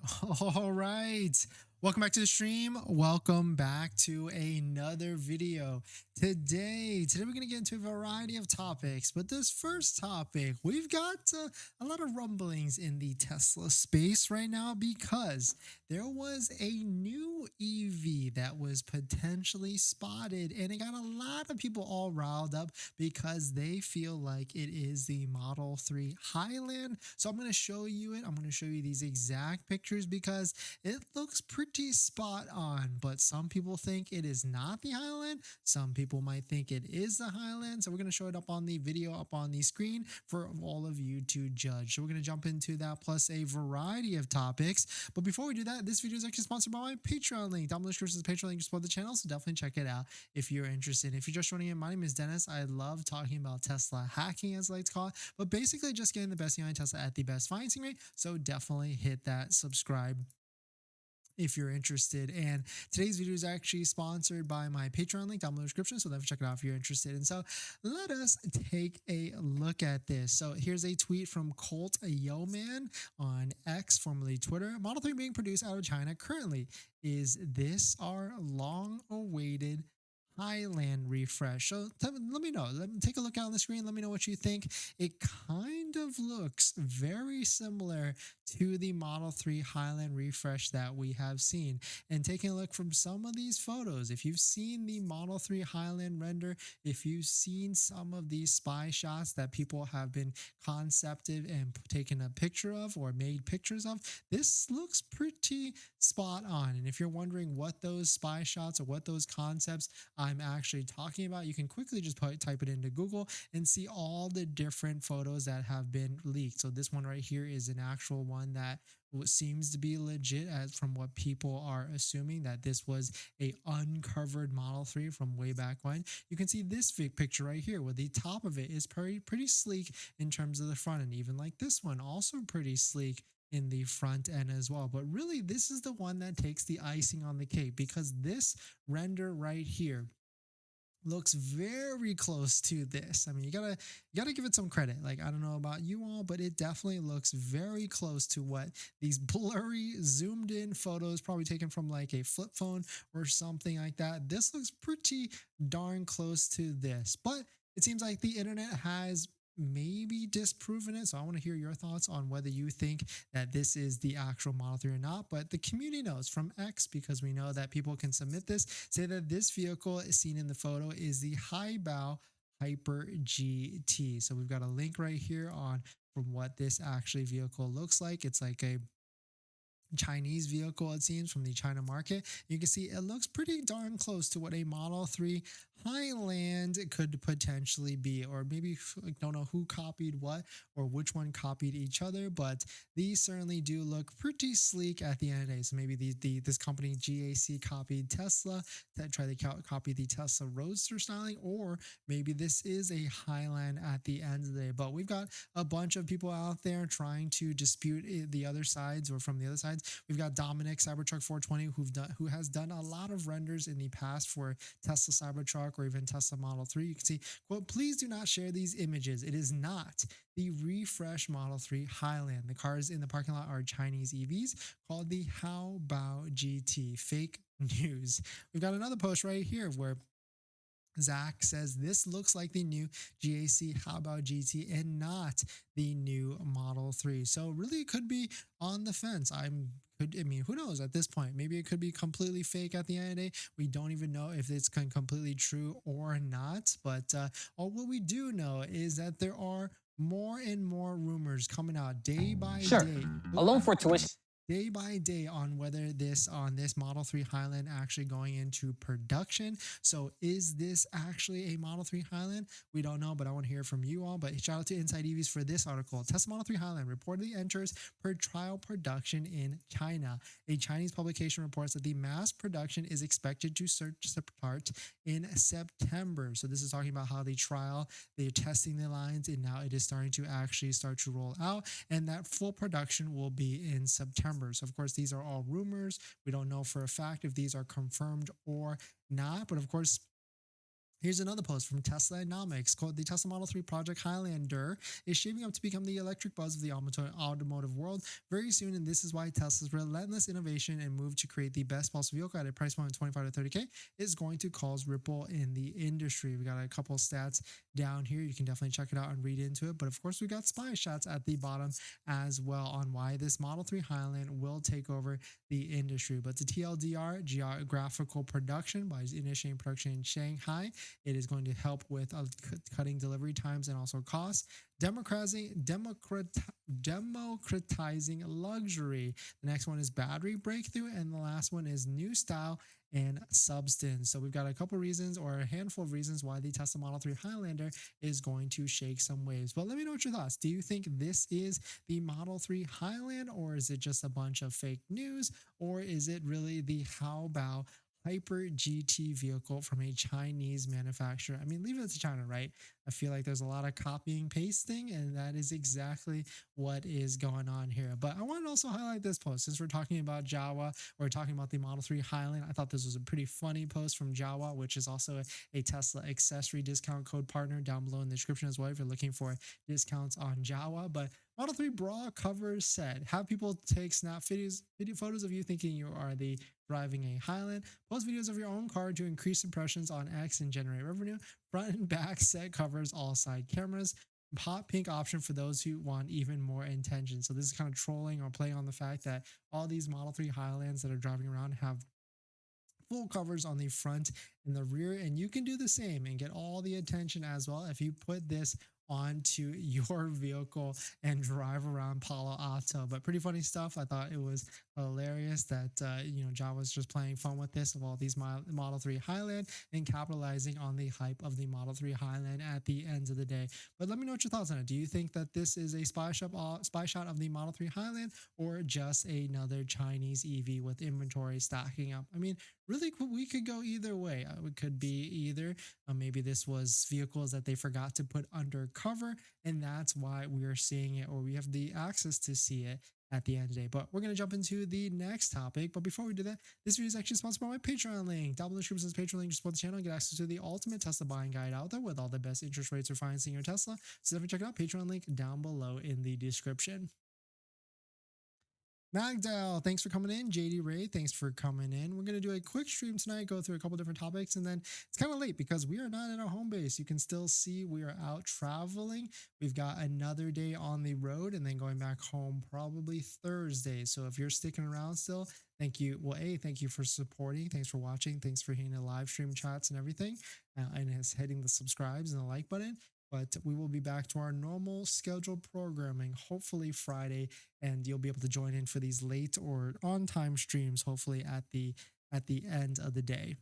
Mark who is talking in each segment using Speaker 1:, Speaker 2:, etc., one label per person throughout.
Speaker 1: All right. Welcome back to the stream. Welcome back to another video. Today we're going to get into a variety of topics, but this first topic, we've got a lot of rumblings in the Tesla space right now because there was a new EV that was potentially spotted and it got a lot of people all riled up because they feel like it is the Model 3 Highland. So I'm going to show you it. I'm going to show you these exact pictures because it looks pretty spot on, but some people think it is not the Highland. Some people might think it is the Highland. So we're going to show it up on the video, up on the screen for all of you to judge. So we're going to jump into that plus a variety of topics. But before we do that, this video is actually sponsored by my Patreon link. Down below the description is the Patreon link to support the channel. So definitely check it out if you're interested. If you're just joining in, my name is Dennis. I love talking about Tesla hacking, as I like to call it, but basically just getting the best behind Tesla at the best financing rate. So definitely hit that subscribe if you're interested. And today's video is actually sponsored by my Patreon link down below the description, so definitely check it out if you're interested. And so let us take a look at this. So here's a tweet from Colt Yeoman on X, formerly Twitter. Model 3 being produced out of China currently. Is this our long-awaited Highland refresh? So let me know. Let me take a look out on the screen. Let me know what you think. It kind of looks very similar to the Model 3 Highland refresh that we have seen. And taking a look from some of these photos, if you've seen the Model 3 Highland render, if you've seen some of these spy shots that people have been concepted and taken a picture of or made pictures of, this looks pretty spot on. And if you're wondering what those spy shots or what those concepts I'm actually talking about, you can quickly just type it into Google and see all the different photos that have been leaked. So this one right here is an actual one that seems to be legit, as from what people are assuming, that this was a uncovered Model 3 from way back when. You can see this picture right here where the top of it is pretty sleek in terms of the front, and even like this one, also pretty sleek in the front end as well. But really, this is the one that takes the icing on the cake, because this render right here looks very close to this. I mean, you gotta give it some credit. Like, I don't know about you all, but it definitely looks very close to what these blurry zoomed in photos, probably taken from like a flip phone or something like that. This looks pretty darn close to this, but it seems like the internet has maybe disproven it. So I want to hear your thoughts on whether you think that this is the actual Model 3 or not. But the community knows from X, because we know that people can submit this, say that this vehicle is seen in the photo is the Highbow Hyper GT. So we've got a link right here on from what this actually vehicle looks like. It's like a Chinese vehicle, it seems, from the China market. You can see it looks pretty darn close to what a Model 3 Highland could potentially be, or maybe I don't know who copied what or which one copied each other, but these certainly do look pretty sleek at the end of the day. So maybe this company GAC copied Tesla, that try to copy the Tesla Roadster styling, or maybe this is a Highland at the end of the day. But we've got a bunch of people out there trying to dispute the other sides, or from the other sides. We've got Dominic Cybertruck 420 who has done a lot of renders in the past for Tesla Cybertruck or even Tesla Model 3. You can see, quote, "Please do not share these images. It is not the refresh Model 3 Highland. The cars in the parking lot are Chinese EVs called the Haobao GT. Fake news." We've got another post right here where Zach says this looks like the new GAC Haobao GT and not the new Model 3. So really, it could be on the fence. I mean, who knows at this point? Maybe it could be completely fake at the end of the day. We don't even know if it's completely true or not. But all what we do know is that there are more and more rumors coming out day by
Speaker 2: Sure.
Speaker 1: day.
Speaker 2: A loan for tuition.
Speaker 1: Day by day on whether this Model 3 Highland actually going into production. So is this actually a Model 3 Highland? We don't know, but I want to hear from you all. But shout out to Inside EVs for this article. Tesla Model 3 Highland reportedly enters trial production in China. A Chinese publication reports that the mass production is expected to start in September. So this is talking about how they're testing the lines, and now it is starting to actually start to roll out, and that full production will be in September. So of course, these are all rumors. We don't know for a fact if these are confirmed or not, but of course, Here's another post from Teslanomics called the Tesla Model 3 Project Highlander is shaping up to become the electric buzz of the automotive world very soon, and this is why Tesla's relentless innovation and move to create the best possible vehicle at a price point of 25 to 30K is going to cause ripple in the industry. We got a couple stats down here. You can definitely check it out and read into it. But of course, we got spy shots at the bottom as well on why this Model 3 Highland will take over the industry. But the TLDR, geographical production, by initiating production in Shanghai, it is going to help with cutting delivery times and also costs. Democratizing luxury. The next one is battery breakthrough, and the last one is new style and substance. So we've got a couple reasons, or a handful of reasons, why the Tesla Model 3 Highlander is going to shake some waves. But let me know what your thoughts. Do you think this is the Model 3 Highland, or is it just a bunch of fake news, or is it really the how about hyper GT vehicle from a Chinese manufacturer? I mean, leave it to China, right? I feel like there's a lot of copying pasting, and that is exactly what is going on here. But I want to also highlight this post. Since we're talking about Jawa, we're talking about the Model 3 Highland. I thought this was a pretty funny post from Jawa, which is also a Tesla accessory discount code partner, down below in the description as well if you're looking for discounts on Jawa. But Model 3 bra cover said, have people take snap photos of you thinking you are driving a Highland. Post videos of your own car to increase impressions on X and generate revenue. Front and back set covers, all side cameras. Hot pink option for those who want even more attention. So this is kind of trolling or playing on the fact that all these Model 3 Highlands that are driving around have full covers on the front and the rear, and you can do the same and get all the attention as well if you put this onto your vehicle and drive around Palo Alto. But pretty funny stuff. I thought it was hilarious that Jawa's just playing fun with this, of all these Model 3 Highland, and capitalizing on the hype of the Model 3 Highland at the end of the day. But let me know what your thoughts on it. Do you think that this is a spy shot of the Model 3 Highland, or just another Chinese EV with inventory stacking up? I mean, really, we could go either way. It could be either maybe this was vehicles that they forgot to put undercover, and that's why we are seeing it, or we have the access to see it at the end of the day. But we're going to jump into the next topic. But before we do that, this video is actually sponsored by my Patreon link. Down below the description says Patreon link to support the channel and get access to the ultimate Tesla buying guide out there with all the best interest rates for financing your Tesla. So definitely check it out. Patreon link down below in the description. MAGBAK, thanks for coming in. JD Ray, thanks for coming in. We're going to do a quick stream tonight, go through a couple different topics, and then it's kind of late because we are not at our home base. You can still see we are out traveling. We've got another day on the road and then going back home probably Thursday. So if you're sticking around still, thank you. Well, thank you for supporting. Thanks for watching. Thanks for hitting the live stream chats and everything, and hitting the subscribes and the like button. But we will be back to our normal scheduled programming, hopefully Friday, and you'll be able to join in for these late or on time streams, hopefully at the end of the day.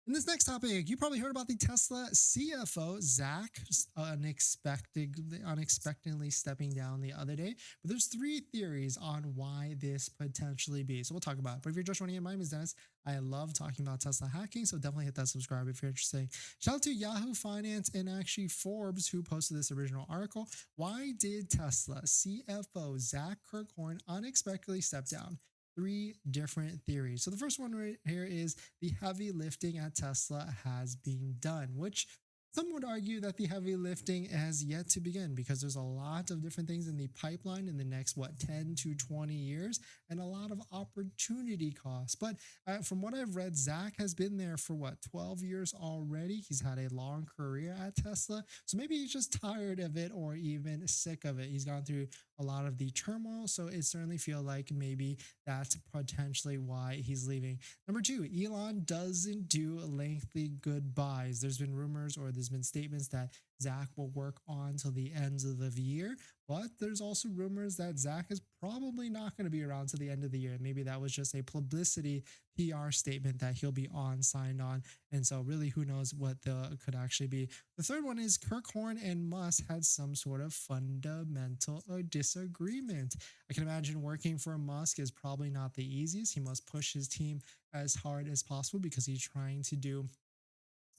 Speaker 1: In this next topic, you probably heard about the Tesla CFO, Zach, unexpectedly stepping down the other day. But there's 3 theories on why this potentially be. So we'll talk about it. But if you're just joining in, my name is Dennis. I love talking about Tesla hacking, so definitely hit that subscribe if you're interested. Shout out to Yahoo Finance and actually Forbes, who posted this original article. Why did Tesla CFO Zach Kirkhorn unexpectedly step down? 3 different theories. So the first one right here is the heavy lifting at Tesla has been done, which some would argue that the heavy lifting has yet to begin, because there's a lot of different things in the pipeline in the next, 10 to 20 years, and a lot of opportunity costs. But from what I've read, Zach has been there for 12 years already. He's had a long career at Tesla. So maybe he's just tired of it, or even sick of it. He's gone through a lot of the turmoil. So it certainly feels like maybe that's potentially why he's leaving. Number 2, Elon doesn't do lengthy goodbyes. There's been rumors, or there's been statements that Zach will work on till the end of the year, but there's also rumors that Zach is probably not going to be around till the end of the year. Maybe that was just a publicity PR statement that he'll be signed on. And so really, who knows what could actually be. The third one is Kirkhorn and Musk had some sort of fundamental disagreement. I can imagine working for Musk is probably not the easiest. He must push his team as hard as possible because he's trying to do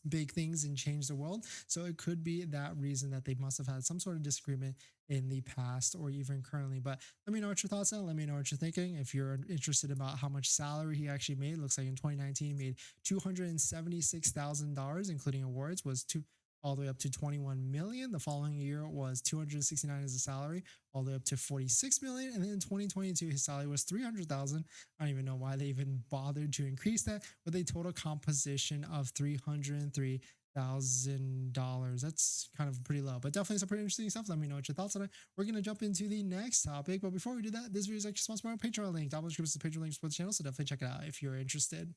Speaker 1: big things and change the world. So it could be that reason that they must have had some sort of disagreement in the past or even currently. But let me know what your thoughts are. Let me know what you're thinking. If you're interested about how much salary he actually made, looks like in 2019 he made $276,000, including awards, was all the way up to 21 million. The following year was 269 as a salary, all the way up to 46 million. And then in 2022, his salary was 300,000. I don't even know why they even bothered to increase that, with a total composition of $303,000. That's kind of pretty low, but definitely some pretty interesting stuff. Let me know what your thoughts on it. We're going to jump into the next topic, but before we do that, this video is actually sponsored by our Patreon link. Down below is the Patreon link for the channel, so definitely check it out if you're interested.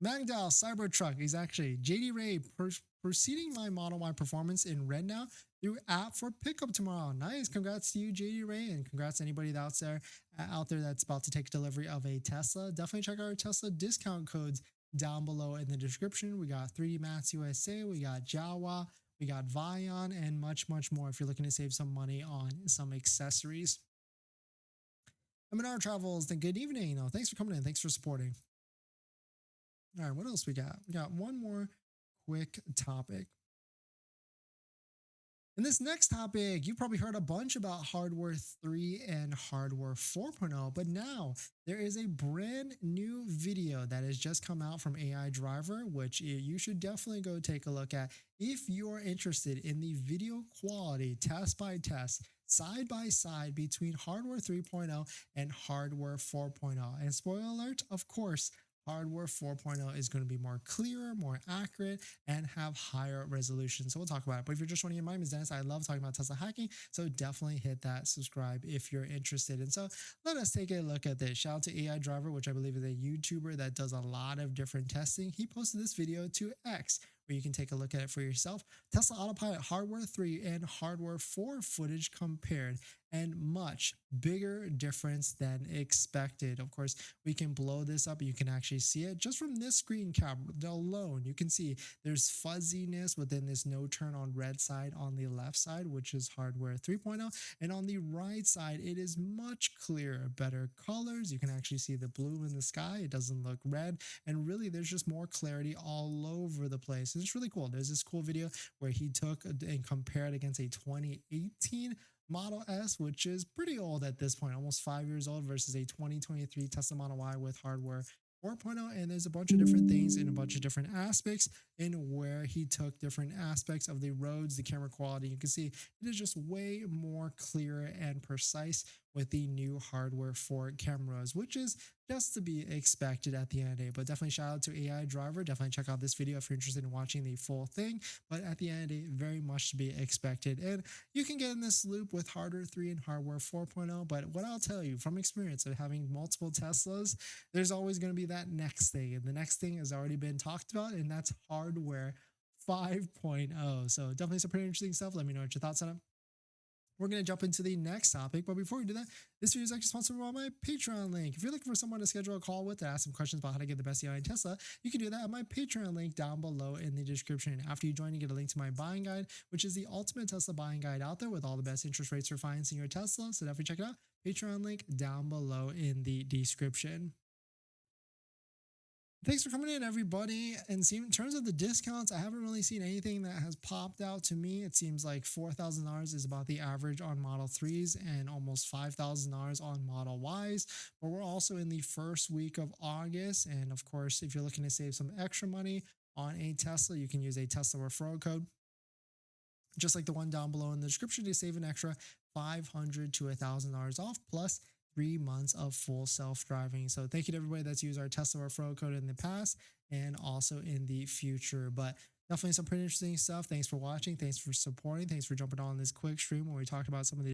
Speaker 1: Magdal Cybertruck is actually JD Ray proceeding my Model Y performance in red now through app for pickup tomorrow. Nice. Congrats to you, JD Ray, and congrats to anybody that's out there that's about to take delivery of a Tesla. Definitely check out our Tesla discount codes down below in the description. We got 3D Max USA, we got Jawa, we got RIVIAN, and much more if you're looking to save some money on some accessories. MNR Travels, then good evening. Thanks for coming in. Thanks for supporting. All right, what else we got? We got one more quick topic. In this next topic, you've probably heard a bunch about hardware 3 and hardware 4.0, but now there is a brand new video that has just come out from AI Driver, which you should definitely go take a look at if you're interested in the video quality test by test, side by side between hardware 3.0 and hardware 4.0. And spoiler alert, of course, hardware 4.0 is going to be more clearer, more accurate, and have higher resolution. So we'll talk about it. But if you're just joining in, my name is Dennis. I love talking about Tesla hacking. So definitely hit that subscribe if you're interested. And so let us take a look at this. Shout out to AI Driver, which I believe is a YouTuber that does a lot of different testing. He posted this video to X, where you can take a look at it for yourself. Tesla Autopilot hardware 3 and hardware 4 footage compared, and much bigger difference than expected. Of course, we can blow this up. You can actually see it just from this screen cap alone. You can see there's fuzziness within this no turn on red side on the left side, which is hardware 3.0. And on the right side, it is much clearer, better colors. You can actually see the blue in the sky. It doesn't look red. And really, there's just more clarity all over the place. And it's really cool. There's this cool video where he took and compared against a 2018 Model S, which is pretty old at this point, almost 5 years old, versus a 2023 Tesla Model Y with hardware 4.0. And there's a bunch of different things in a bunch of different aspects in where he took different aspects of the roads, the camera quality. You can see it is just way more clear and precise with the new hardware for cameras, which is just to be expected at the end of the day. But definitely shout out to AI Driver. Definitely check out this video if you're interested in watching the full thing. But at the end of the day, very much to be expected. And you can get in this loop with hardware 3 and hardware 4.0. But what I'll tell you from experience of having multiple Teslas, there's always going to be that next thing. And the next thing has already been talked about, and that's hardware 5.0. So definitely some pretty interesting stuff. Let me know what your thoughts on it. We're going to jump into the next topic, but before we do that, this video is actually sponsored by my Patreon link. If you're looking for someone to schedule a call with to ask some questions about how to get the best deal on Tesla, you can do that at my Patreon link down below in the description. After you join, you get a link to my buying guide, which is the ultimate Tesla buying guide out there with all the best interest rates for financing your Tesla. So definitely check it out. Patreon link down below in the description. Thanks for coming in, everybody. And see, in terms of the discounts, I haven't really seen anything that has popped out to me. It seems like $4,000 is about the average on Model 3s and almost $5,000 on Model Ys. But we're also in the first week of August. And of course, if you're looking to save some extra money on a Tesla, you can use a Tesla referral code, just like the one down below in the description, to save an extra $500 to $1,000 off, plus 3 months of full self-driving. So thank you to everybody that's used our Tesla referral code in the past and also in the future. But definitely some pretty interesting stuff. Thanks for watching. Thanks for supporting. Thanks for jumping on this quick stream where we talked about some of the